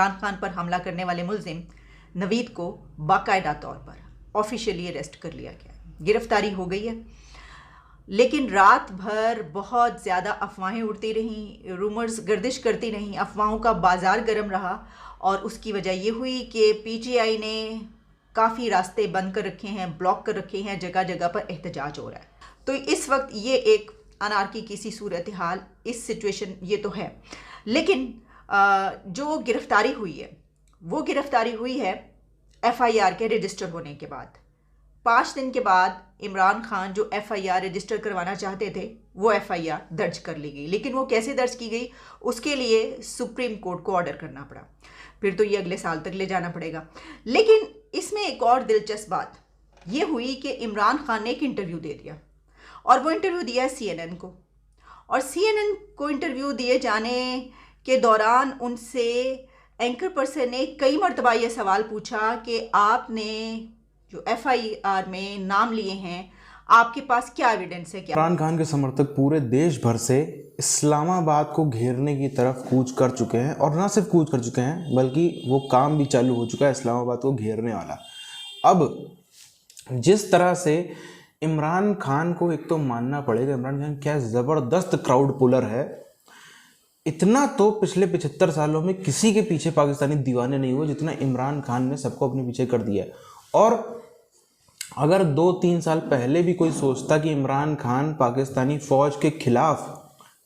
इमरान खान पर हमला करने वाले मुलजिम नवीद को बाकायदा तौर पर ऑफिशियली अरेस्ट कर लिया गया है, गिरफ्तारी हो गई है। लेकिन रात भर बहुत ज़्यादा अफवाहें उड़ती रहीं, रूमर्स गर्दिश करती रहीं, अफवाहों का बाज़ार गर्म रहा और उसकी वजह ये हुई कि पीटीआई ने काफ़ी रास्ते बंद कर रखे हैं, ब्लॉक कर रखे हैं, जगह जगह पर एहतजाज हो रहा है। तो इस वक्त ये एक अनारकी की सी सूरत हाल, इस सिचुएशन ये तो है। लेकिन जो गिरफ्तारी हुई है वो गिरफ्तारी हुई है एफआईआर के रजिस्टर होने के बाद। 5 दिन के बाद इमरान खान जो एफआईआर रजिस्टर करवाना चाहते थे वो एफआईआर दर्ज कर ली गई। लेकिन वो कैसे दर्ज की गई, उसके लिए सुप्रीम कोर्ट को ऑर्डर करना पड़ा, फिर तो ये अगले साल तक ले जाना पड़ेगा। लेकिन इसमें एक और दिलचस्प बात ये हुई कि इमरान खान ने एक इंटरव्यू दे दिया और वो इंटरव्यू दिया है सीएनएन को। और सीएनएन को इंटरव्यू दिए जाने के दौरान उनसे एंकर पर्सन ने कई मरतबा ये सवाल पूछा कि आपने जो एफआईआर में नाम लिए हैं, आपके पास क्या एविडेंस है? क्या इमरान खान के समर्थक पूरे देश भर से इस्लामाबाद को घेरने की तरफ कूच कर चुके हैं, और ना सिर्फ कूच कर चुके हैं बल्कि वो काम भी चालू हो चुका है इस्लामाबाद को घेरने वाला। अब जिस तरह से इमरान खान को एक तो मानना पड़ेगा, इमरान खान क्या ज़बरदस्त क्राउड पुलर है। इतना तो पिछले 75 सालों में किसी के पीछे पाकिस्तानी दीवाने नहीं हुए जितना इमरान खान ने सबको अपने पीछे कर दिया है। और अगर 2-3 साल पहले भी कोई सोचता कि इमरान खान पाकिस्तानी फ़ौज के खिलाफ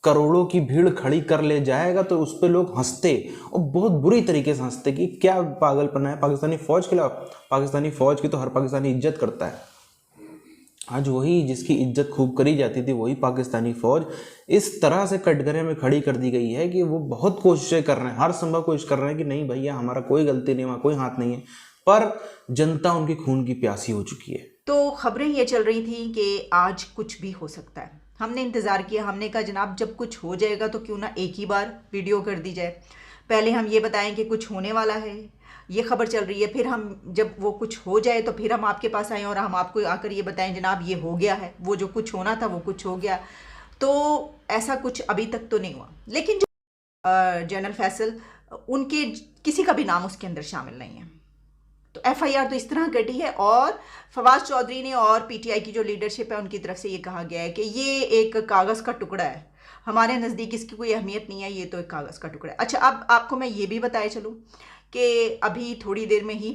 करोड़ों की भीड़ खड़ी कर ले जाएगा तो उस पर लोग हंसते, और बहुत बुरी तरीके से हंसते कि क्या पागलपना है पाकिस्तानी फ़ौज के खिलाफ। पाकिस्तानी फ़ौज की तो हर पाकिस्तानी इज्जत करता है। आज वही जिसकी इज्जत खूब करी जाती थी वही पाकिस्तानी फ़ौज इस तरह से कटघरे में खड़ी कर दी गई है कि वो बहुत कोशिशें कर रहे हैं, हर संभव कोशिश कर रहे हैं कि नहीं भैया हमारा कोई गलती नहीं, वहाँ कोई हाथ नहीं है, पर जनता उनकी खून की प्यासी हो चुकी है। तो खबरें ये चल रही थी कि आज कुछ भी हो सकता है। हमने इंतज़ार किया, हमने कहा जनाब जब कुछ हो जाएगा तो क्यों ना एक ही बार वीडियो कर दी जाए। पहले हम ये बताएं कि कुछ होने वाला है, ये खबर चल रही है, फिर हम जब वो कुछ हो जाए तो फिर हम आपके पास आएँ और हम आपको आकर ये बताएं जनाब ये हो गया है, वो जो कुछ होना था वो कुछ हो गया। तो ऐसा कुछ अभी तक तो नहीं हुआ। लेकिन जो जनरल फैसल, उनके किसी का भी नाम उसके अंदर शामिल नहीं है। तो एफआईआर तो इस तरह कटी है और फवाद चौधरी ने और पीटीआई की जो लीडरशिप है उनकी तरफ से ये कहा गया है कि ये एक कागज़ का टुकड़ा है, हमारे नज़दीक इसकी कोई अहमियत नहीं है, ये तो एक कागज़ का टुकड़ा है। अच्छा, अब आपको मैं ये भी बताए चलूँ कि अभी थोड़ी देर में ही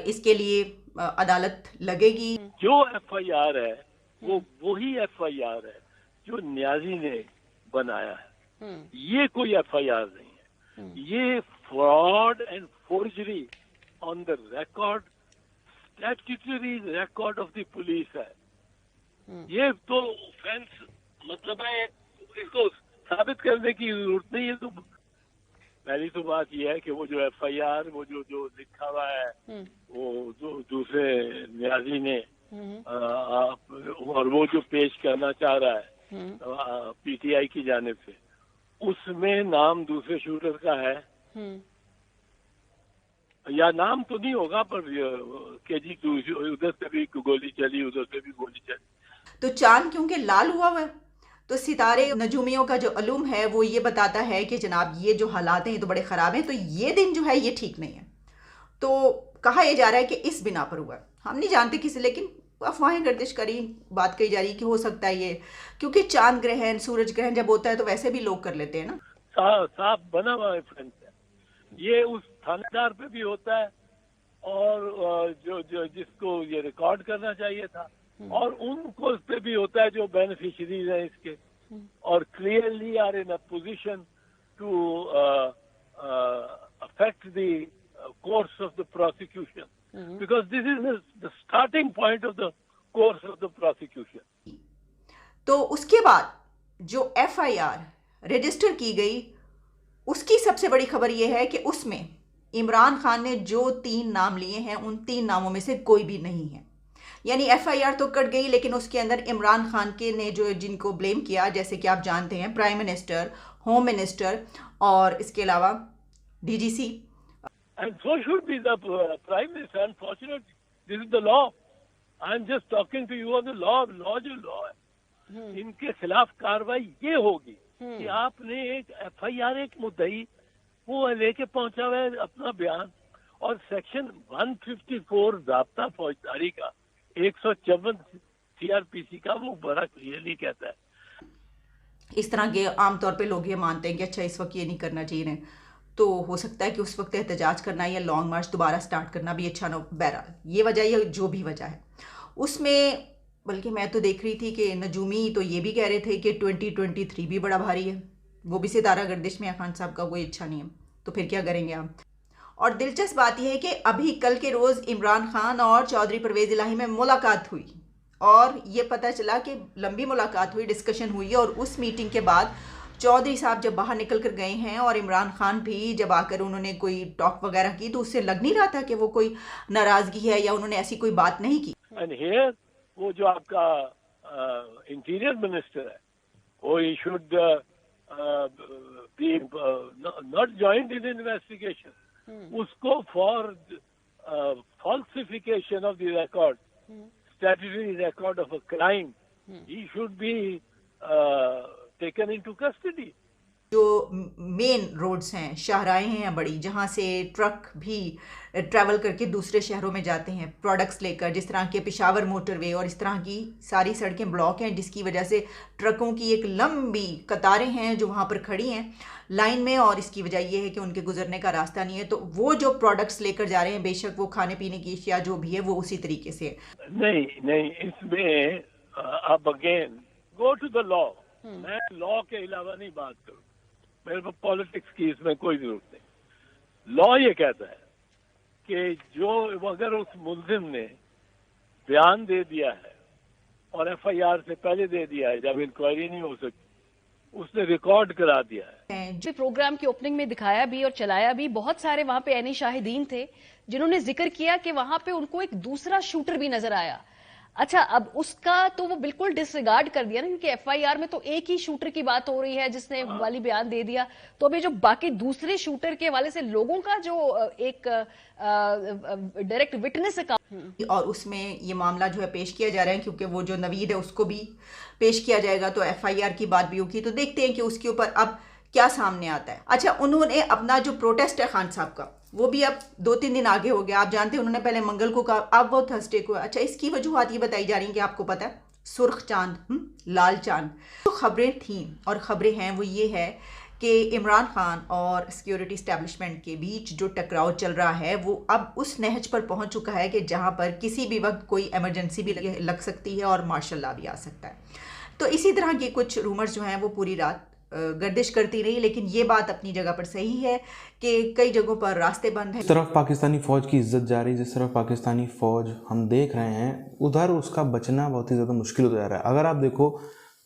इसके लिए अदालत लगेगी। जो एफआईआर है वो वही एफआईआर है जो न्याजी ने बनाया है। ये कोई एफआईआर नहीं है, ये fraud and forgery on the record, statutory record of the police है। ये तो ऑफेंस मतलब है, इसको साबित करने की जरूरत नहीं है। तो पहली तो बात यह है कि वो जो एफआईआर वो जो लिखा हुआ है वो जो दूसरे न्याजी ने और वो जो पेश करना चाह रहा है पीटीआई की जानिब से, उसमें नाम दूसरे शूटर का है, या नाम तो नहीं होगा पर केजी उधर से भी गोली चली, उधर से भी गोली चली। तो चांद क्योंकि लाल हुआ है तो सितारे नजूमियों का जो अलूम है वो ये बताता है कि जनाब ये जो हालात हैं ये तो बड़े ख़राब हैं, तो ये दिन जो है ये ठीक नहीं है। तो कहा यह जा रहा है कि इस बिना पर हुआ है, हम नहीं जानते किसी, लेकिन अफवाहें गर्दिश करी, बात कही जा रही कि हो सकता है ये, क्योंकि चांद ग्रहण सूरज ग्रहण जब होता है तो वैसे भी लोग कर लेते हैं ना। साफ बना हुआ रेफरेंस है ये, उस थानेदार पे भी होता है और जो जिसको ये रिकॉर्ड करना चाहिए था, और उनको उस पे भी होता है जो बेनिफिशरीज हैं इसके, और clearly are in a position to affect the course of the prosecution, because this is the starting point of the course of the prosecution. तो उसके बाद जो एफआईआर रजिस्टर की गई उसकी सबसे बड़ी खबर यह है कि उसमें इमरान खान ने जो 3 नाम लिए हैं उन 3 नामों में से कोई भी नहीं है। यानी एफआईआर तो कट गई, लेकिन उसके अंदर इमरान खान के ने जो जिनको ब्लेम किया, जैसे कि आप जानते हैं प्राइम मिनिस्टर, होम मिनिस्टर और इसके अलावा DGC. And so should be the prime minister. Unfortunately this is the law. I am just talking to you on the law. Law जो लॉ है, इनके खिलाफ कार्रवाई ये होगी कि आपने एक एफआईआर, एक मुद्दई वो लेके पहुंचा हुआ है अपना बयान। और सेक्शन 154 ज़ाब्ता फौजदारी का 154 सीआरपीसी का वो बड़ा क्लियरली कहता है। इस तरह के आमतौर पे लोग ये मानते हैं कि अच्छा इस वक्त ये नहीं करना चाहिए इन्हें, तो हो सकता है कि उस वक्त एहतजाज करना या लॉन्ग मार्च दोबारा स्टार्ट करना भी अच्छा ना हो। बहरहाल ये वजह या जो भी वजह है उसमें, बल्कि मैं तो देख रही थी कि नजूमी तो ये भी कह रहे थे कि 2023 भी बड़ा भारी है, वो भी सितारा गर्दिश में खान साहब का कोई अच्छा नहीं है, तो फिर क्या करेंगे आप। और दिलचस्प बात यह है कि अभी कल के रोज़ इमरान खान और चौधरी परवेज़ इलाही में मुलाकात हुई और ये पता चला कि लंबी मुलाकात हुई, डिस्कशन हुई, और उस मीटिंग के बाद चौधरी साहब जब बाहर निकल कर गए हैं और इमरान खान भी जब आकर उन्होंने कोई टॉक वगैरह की तो उससे लग नहीं रहा था कि वो कोई नाराज़गी है या उन्होंने ऐसी कोई बात नहीं की। एंड हियर वो जो आपका इंटीरियर मिनिस्टर है वो he should be not joint in investigation, उसको for falsification of the record, statutory record of a crime, he should be taken into custody. जो मेन रोड्स हैं, शाहराहें हैं बड़ी, जहाँ से ट्रक भी ट्रैवल करके दूसरे शहरों में जाते हैं प्रोडक्ट्स लेकर, जिस तरह के पेशावर मोटरवे और इस तरह की सारी सड़कें ब्लॉक हैं, जिसकी वजह से ट्रकों की एक लंबी कतारें हैं जो वहाँ पर खड़ी हैं लाइन में, और इसकी वजह यह है कि उनके गुजरने का रास्ता नहीं है। तो वो जो प्रोडक्ट्स लेकर जा रहे हैं, बेशक वो खाने पीने की अशिया जो भी है वो उसी तरीके से। नहीं, इसमें अब again go to the law. मैं लॉ के अलावा नहीं बात करूँ, मेरे को पॉलिटिक्स की इसमें कोई जरूरत नहीं। लॉ ये कहता है कि जो अगर उस मुलजिम ने बयान दे दिया है और एफआईआर से पहले दे दिया है जब इंक्वायरी नहीं हो सकती, उसने रिकॉर्ड करा दिया है। जो प्रोग्राम की ओपनिंग में दिखाया भी और चलाया भी, बहुत सारे वहां पे ऐनी शाहिदीन थे जिन्होंने जिक्र किया कि वहां पे उनको एक दूसरा शूटर भी नजर आया। अच्छा, अब उसका तो वो बिल्कुल डिसरिगार्ड कर दिया ना, क्योंकि एफआईआर में तो एक ही शूटर की बात हो रही है जिसने वाली बयान दे दिया। तो अभी जो बाकी दूसरे शूटर के हवाले से लोगों का जो एक डायरेक्ट विटनेस का, और उसमें ये मामला जो है पेश किया जा रहा है, क्योंकि वो जो नवीद है उसको भी पेश किया जाएगा, तो एफआईआर की बात भी होगी। तो देखते हैं कि उसके ऊपर अब क्या सामने आता है। अच्छा, उन्होंने अपना जो प्रोटेस्ट है खान साहब का, वो भी अब 2-3 दिन आगे हो गया। आप जानते हैं उन्होंने पहले मंगल को कहा, अब वो थर्सडे को। अच्छा, इसकी वजूहत ये बताई जा रही हैं कि आपको पता है, सुर्ख चांद, लाल चांद। तो खबरें थीं और खबरें हैं वो ये है कि इमरान खान और सिक्योरिटी इस्टेब्लिशमेंट के बीच जो टकराव चल रहा है वो अब उस नहज पर पहुंच चुका है कि जहां पर किसी भी वक्त कोई इमरजेंसी भी लग सकती है और मार्शल लॉ भी आ सकता है। तो इसी तरह के कुछ रूमर्स जो हैं वो पूरी रात गर्दिश करती रही, लेकिन ये बात अपनी जगह पर सही है कि कई जगहों पर रास्ते बंद हैं। जिस तरफ पाकिस्तानी फ़ौज की इज्जत जा रही है, जिस तरफ पाकिस्तानी फ़ौज हम देख रहे हैं, उधर उसका बचना बहुत ही ज़्यादा मुश्किल होता जा रहा है। अगर आप देखो,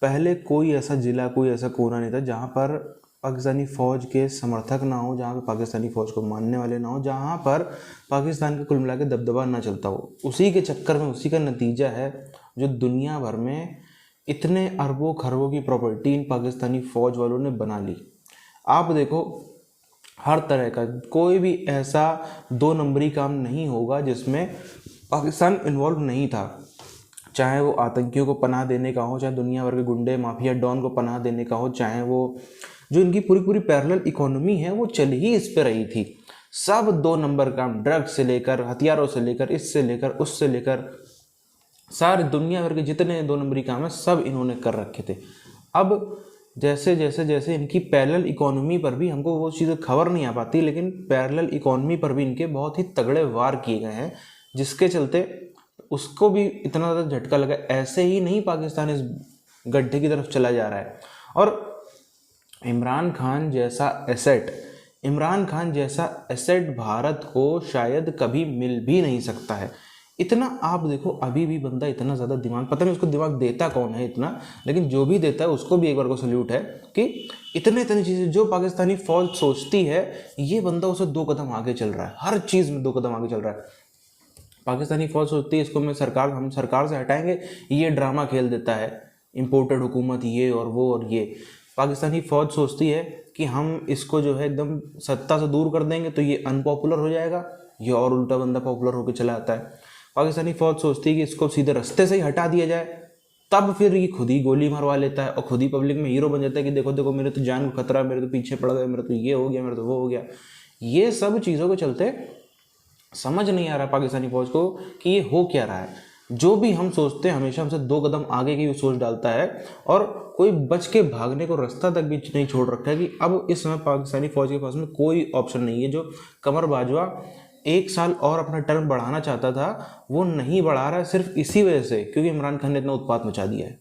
पहले कोई ऐसा ज़िला, कोई ऐसा कोना नहीं था जहाँ पर पाकिस्तानी फ़ौज के समर्थक ना हो, जहाँ पर पाकिस्तानी फ़ौज को मानने वाले ना हो, जहाँ पर पाकिस्तान का कुल मिला के दबदबा ना चलता हो। उसी के चक्कर में, उसी का नतीजा है जो दुनिया भर में इतने अरबों खरबों की प्रॉपर्टी इन पाकिस्तानी फ़ौज वालों ने बना ली। आप देखो, हर तरह का कोई भी ऐसा 2 नंबरी काम नहीं होगा जिसमें पाकिस्तान इन्वॉल्व नहीं था, चाहे वो आतंकियों को पनाह देने का हो, चाहे दुनिया भर के गुंडे माफिया डॉन को पनाह देने का हो, चाहे वो जो इनकी पूरी पैरेलल इकोनॉमी है वो चल ही इस पे रही थी। सब 2 नंबर काम, ड्रग्स से लेकर, हथियारों से लेकर, इससे लेकर, उससे लेकर, सारे दुनिया भर के जितने 2 नंबरी काम है सब इन्होंने कर रखे थे। अब जैसे जैसे जैसे इनकी पैरेलल इकोनॉमी पर भी हमको वो चीज़ें खबर नहीं आ पाती, लेकिन पैरेलल इकोनॉमी पर भी इनके बहुत ही तगड़े वार किए गए हैं, जिसके चलते उसको भी इतना ज़्यादा झटका लगा। ऐसे ही नहीं पाकिस्तान इस गड्ढे की तरफ चला जा रहा है। और इमरान खान जैसा एसेट भारत को शायद कभी मिल भी नहीं सकता है। इतना आप देखो, अभी भी बंदा इतना ज़्यादा दिमाग, पता नहीं उसको दिमाग देता कौन है इतना, लेकिन जो भी देता है उसको भी एक बार को सल्यूट है कि इतनी चीज़ें जो पाकिस्तानी फ़ौज सोचती है, ये बंदा उसे 2 कदम आगे चल रहा है, हर चीज़ में 2 कदम आगे चल रहा है। पाकिस्तानी फ़ौज सोचती है इसको हम सरकार से हटाएंगे, ये ड्रामा खेल देता है, इम्पोर्टेड हुकूमत ये और वो और ये। पाकिस्तानी फ़ौज सोचती है कि हम इसको जो है एकदम सत्ता से दूर कर देंगे तो ये अनपॉपुलर हो जाएगा, ये और उल्टा बंदा पॉपुलर होकर चला आता है। पाकिस्तानी फ़ौज सोचती है कि इसको सीधे रास्ते से ही हटा दिया जाए तब फिर ये खुद ही गोली मरवा लेता है और खुद ही पब्लिक में हीरो बन जाता है कि देखो देखो मेरे तो जान को खतरा, मेरे तो पीछे पड़ गए, मेरे तो ये हो गया, मेरे तो वो हो गया। ये सब चीज़ों के चलते समझ नहीं आ रहा पाकिस्तानी फौज को कि ये हो क्या रहा है। जो भी हम सोचते हैं हमेशा हमसे 2 कदम आगे की सोच डालता है और कोई बच के भागने को रास्ता तक भी नहीं छोड़ रखा है कि अब इस समय पाकिस्तानी फौज के पास में कोई ऑप्शन नहीं है। जो कमर बाजवा 1 साल और अपना टर्म बढ़ाना चाहता था वो नहीं बढ़ा रहा है, सिर्फ इसी वजह से क्योंकि इमरान खान ने इतना उत्पात मचा दिया है।